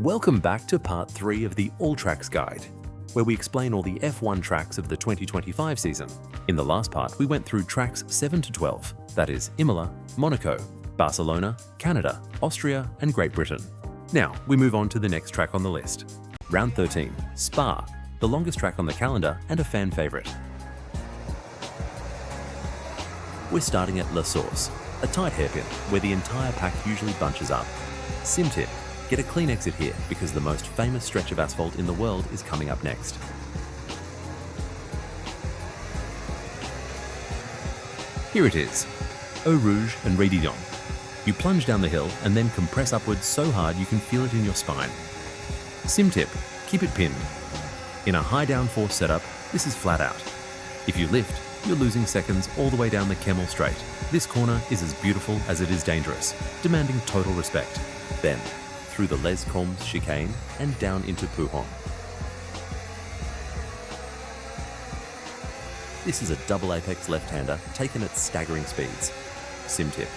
Welcome back to part 3 of the All Tracks Guide, where we explain all the F1 tracks of the 2025 season. In the last part, we went through tracks 7 to 12, that is Imola, Monaco, Barcelona, Canada, Austria, and Great Britain. Now, we move on to the next track on the list. Round 13, Spa, the longest track on the calendar and a fan favourite. We're starting at La Source, a tight hairpin where the entire pack usually bunches up. Sim tip, get a clean exit here because the most famous stretch of asphalt in the world is coming up next. Here it is, Eau Rouge and Redidon. You plunge down the hill and then compress upwards so hard you can feel it in your spine. Sim tip, keep it pinned. In a high downforce setup, this is flat out. If you lift, you're losing seconds all the way down the Kemmel Straight. This corner is as beautiful as it is dangerous, demanding total respect. Then, through the Les Combes chicane and down into Pouhon. This is a double apex left-hander taken at staggering speeds. Sim tip.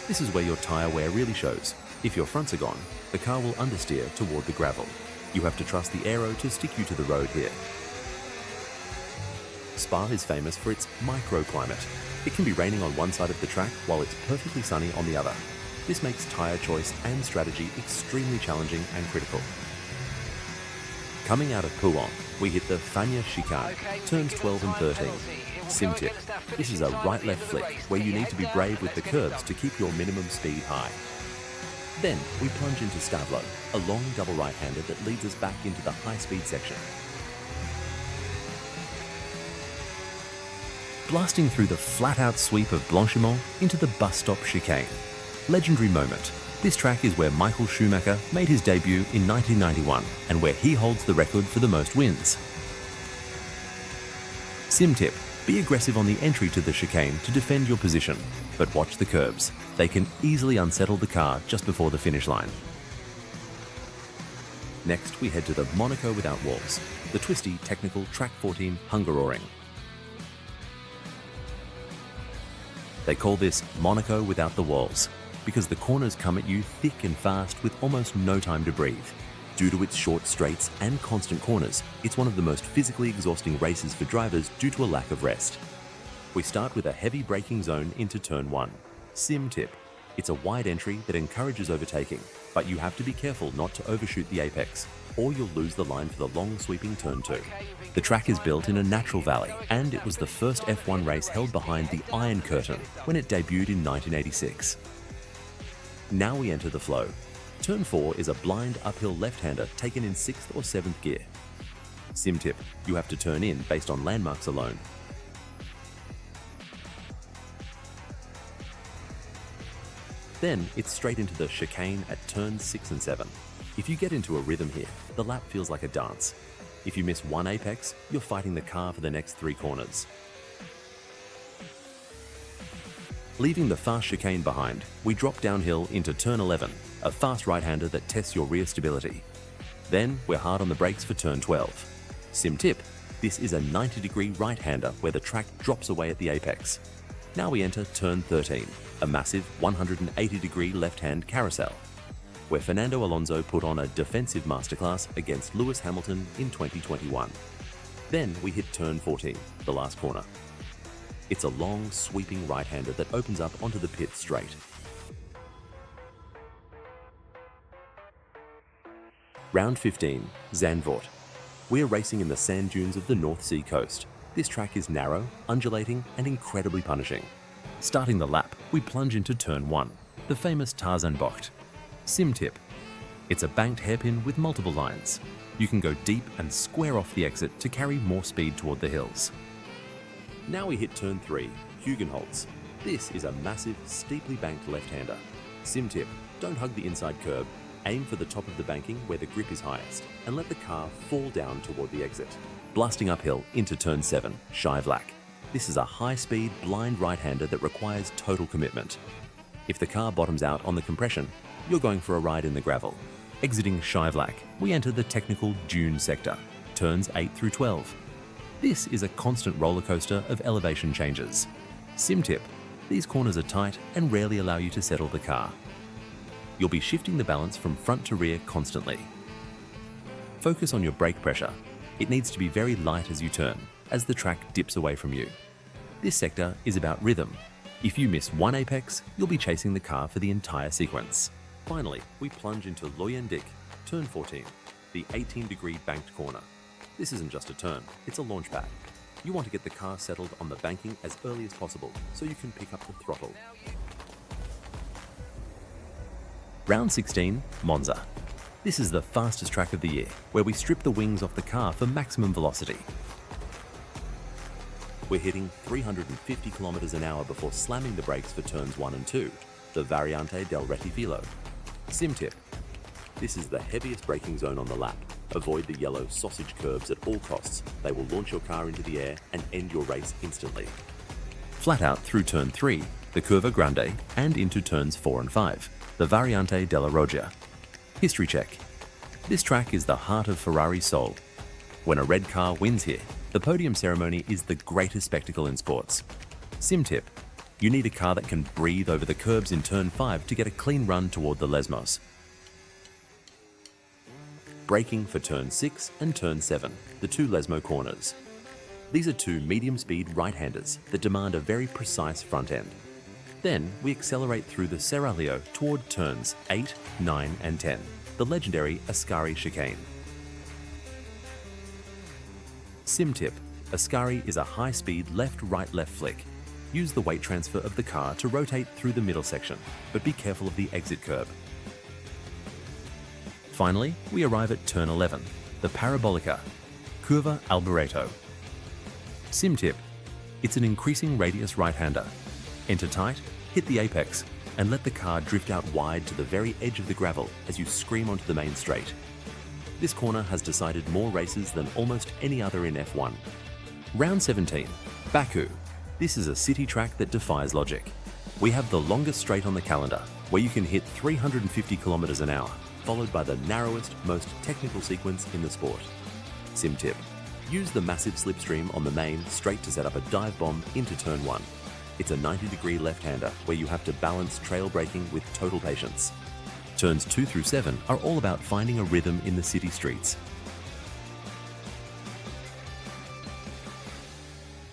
This is where your tyre wear really shows. If your fronts are gone, the car will understeer toward the gravel. You have to trust the aero to stick you to the road here. Spa is famous for its microclimate. It can be raining on one side of the track while it's perfectly sunny on the other. This makes tyre choice and strategy extremely challenging and critical. Coming out of Pouhon, we hit the Fagnes chicane, turns 12 and 13. Sim tip. This is a right-left flick where you need to be brave with the curves to keep your minimum speed high. Then we plunge into Stavelot, a long double right-hander that leads us back into the high-speed section. Blasting through the flat-out sweep of Blanchimont into the bus stop chicane. Legendary moment. This track is where Michael Schumacher made his debut in 1991 and where he holds the record for the most wins. Sim tip. Be aggressive on the entry to the chicane to defend your position, but watch the curbs. They can easily unsettle the car just before the finish line. Next, we head to the Monaco without walls, the twisty, technical Track 14 Hungaroring. They call this Monaco without the walls because the corners come at you thick and fast with almost no time to breathe. Due to its short straights and constant corners, it's one of the most physically exhausting races for drivers due to a lack of rest. We start with a heavy braking zone into turn 1. Sim tip. It's a wide entry that encourages overtaking, but you have to be careful not to overshoot the apex, or you'll lose the line for the long sweeping turn 2. The track is built in a natural valley, and it was the first F1 race held behind the Iron Curtain when it debuted in 1986. Now we enter the flow. Turn 4 is a blind uphill left-hander taken in 6th or 7th gear. Sim tip, you have to turn in based on landmarks alone. Then it's straight into the chicane at turns 6 and 7. If you get into a rhythm here, the lap feels like a dance. If you miss one apex, you're fighting the car for the next 3 corners. Leaving the fast chicane behind, we drop downhill into turn 11, a fast right-hander that tests your rear stability. Then we're hard on the brakes for turn 12. Sim tip, this is a 90-degree right-hander where the track drops away at the apex. Now we enter turn 13, a massive 180-degree left-hand carousel, where Fernando Alonso put on a defensive masterclass against Lewis Hamilton in 2021. Then we hit turn 14, the last corner. It's a long, sweeping right-hander that opens up onto the pit straight. Round 15, Zandvoort. We're racing in the sand dunes of the North Sea coast. This track is narrow, undulating, and incredibly punishing. Starting the lap, we plunge into turn 1, the famous Tarzanbocht. Sim tip. It's a banked hairpin with multiple lines. You can go deep and square off the exit to carry more speed toward the hills. Now we hit turn 3, Hugenholtz. This is a massive, steeply banked left-hander. Sim tip, don't hug the inside curb. Aim for the top of the banking where the grip is highest and let the car fall down toward the exit. Blasting uphill into turn 7, Scheivlak. This is a high-speed, blind right-hander that requires total commitment. If the car bottoms out on the compression, you're going for a ride in the gravel. Exiting Scheivlak, we enter the technical dune sector, turns 8 through 12. This is a constant roller coaster of elevation changes. Sim tip, these corners are tight and rarely allow you to settle the car. You'll be shifting the balance from front to rear constantly. Focus on your brake pressure. It needs to be very light as you turn, as the track dips away from you. This sector is about rhythm. If you miss one apex, you'll be chasing the car for the entire sequence. Finally, we plunge into Loyendik, turn 14, the 18-degree banked corner. This isn't just a turn, it's a launch pad. You want to get the car settled on the banking as early as possible so you can pick up the throttle. Round 16, Monza. This is the fastest track of the year, where we strip the wings off the car for maximum velocity. We're hitting 350 kilometers an hour before slamming the brakes for turns 1 and 2, the Variante del Rettifilo. Sim tip. This is the heaviest braking zone on the lap. Avoid the yellow sausage curbs at all costs. They will launch your car into the air and end your race instantly. Flat out through turn 3, the Curva Grande, and into turns 4 and 5, the Variante della Roggia. History check. This track is the heart of Ferrari's soul. When a red car wins here, the podium ceremony is the greatest spectacle in sports. Sim tip. You need a car that can breathe over the curbs in turn 5 to get a clean run toward the Lesmos. Braking for turn 6 and turn 7, the two Lesmo corners. These are two medium-speed right-handers that demand a very precise front end. Then we accelerate through the Serralio toward turns 8, 9 and 10, the legendary Ascari chicane. Sim tip. Ascari is a high-speed left-right-left flick. Use the weight transfer of the car to rotate through the middle section, but be careful of the exit curb. Finally, we arrive at turn 11, the Parabolica, Curva Alboreto. Sim tip. It's an increasing radius right-hander. Enter tight, hit the apex, and let the car drift out wide to the very edge of the gravel as you scream onto the main straight. This corner has decided more races than almost any other in F1. Round 17, Baku. This is a city track that defies logic. We have the longest straight on the calendar, where you can hit 350 kilometers an hour, followed by the narrowest, most technical sequence in the sport. Sim tip. Use the massive slipstream on the main straight to set up a dive bomb into turn 1. It's a 90-degree left-hander where you have to balance trail braking with total patience. Turns 2 through 7 are all about finding a rhythm in the city streets.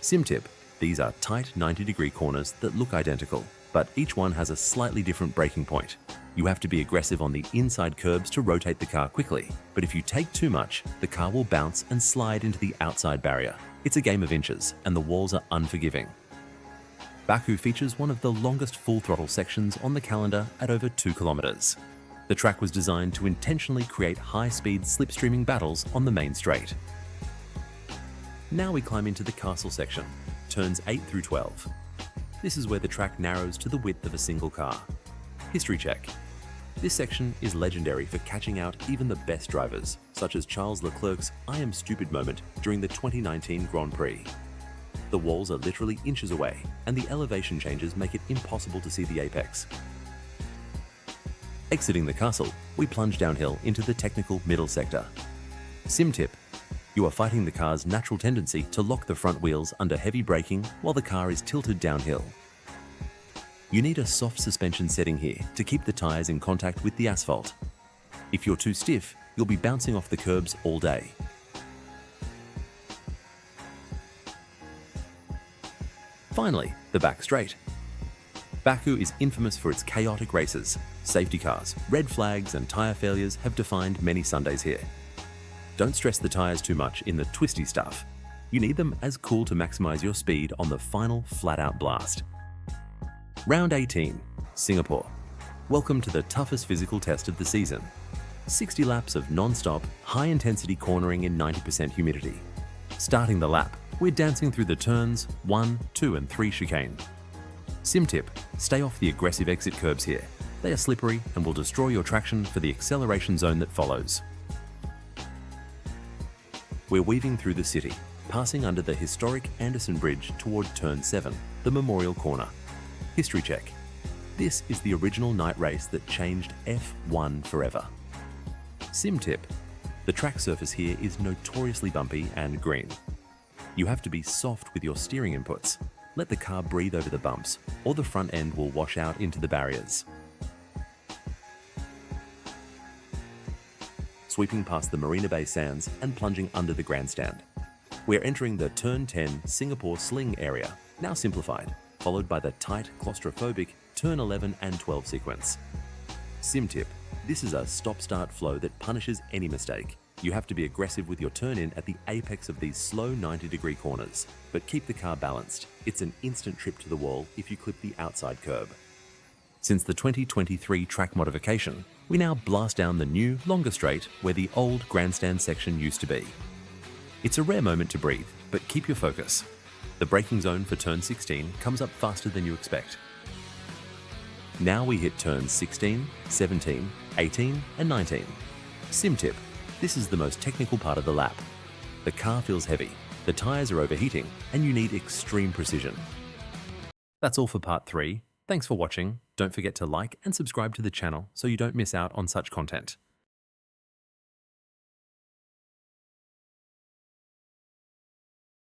Sim tip. These are tight 90-degree corners that look identical, but each one has a slightly different braking point. You have to be aggressive on the inside curbs to rotate the car quickly, but if you take too much, the car will bounce and slide into the outside barrier. It's a game of inches, and the walls are unforgiving. Baku features one of the longest full-throttle sections on the calendar at over 2 kilometers. The track was designed to intentionally create high-speed slipstreaming battles on the main straight. Now we climb into the castle section, turns 8 through 12. This is where the track narrows to the width of a single car. History check. This section is legendary for catching out even the best drivers, such as Charles Leclerc's "I am stupid" moment during the 2019 Grand Prix. The walls are literally inches away, and the elevation changes make it impossible to see the apex. Exiting the castle, we plunge downhill into the technical middle sector. Sim tip. You are fighting the car's natural tendency to lock the front wheels under heavy braking while the car is tilted downhill. You need a soft suspension setting here to keep the tyres in contact with the asphalt. If you're too stiff, you'll be bouncing off the curbs all day. Finally, the back straight. Baku is infamous for its chaotic races. Safety cars, red flags and tyre failures have defined many Sundays here. Don't stress the tyres too much in the twisty stuff. You need them as cool to maximize your speed on the final flat-out blast. Round 18, Singapore. Welcome to the toughest physical test of the season. 60 laps of non-stop, high-intensity cornering in 90% humidity. Starting the lap, we're dancing through the turns 1, 2 and 3 chicane. Sim tip, stay off the aggressive exit curbs here. They are slippery and will destroy your traction for the acceleration zone that follows. We're weaving through the city, passing under the historic Anderson Bridge toward turn 7, the Memorial Corner. History check. This is the original night race that changed F1 forever. Sim tip. The track surface here is notoriously bumpy and green. You have to be soft with your steering inputs. Let the car breathe over the bumps, or the front end will wash out into the barriers. sweeping past the Marina Bay Sands and plunging under the grandstand. We're entering the Turn 10 Singapore Sling area, now simplified, followed by the tight, claustrophobic Turn 11 and 12 sequence. Sim tip: this is a stop-start flow that punishes any mistake. You have to be aggressive with your turn-in at the apex of these slow 90-degree corners, but keep the car balanced. It's an instant trip to the wall if you clip the outside curb. Since the 2023 track modification, we now blast down the new, longer straight where the old grandstand section used to be. It's a rare moment to breathe, but keep your focus. The braking zone for turn 16 comes up faster than you expect. Now we hit turns 16, 17, 18 and 19. Sim tip: this is the most technical part of the lap. The car feels heavy, the tyres are overheating, and you need extreme precision. That's all for part 3. Thanks for watching. Don't forget to like and subscribe to the channel so you don't miss out on such content.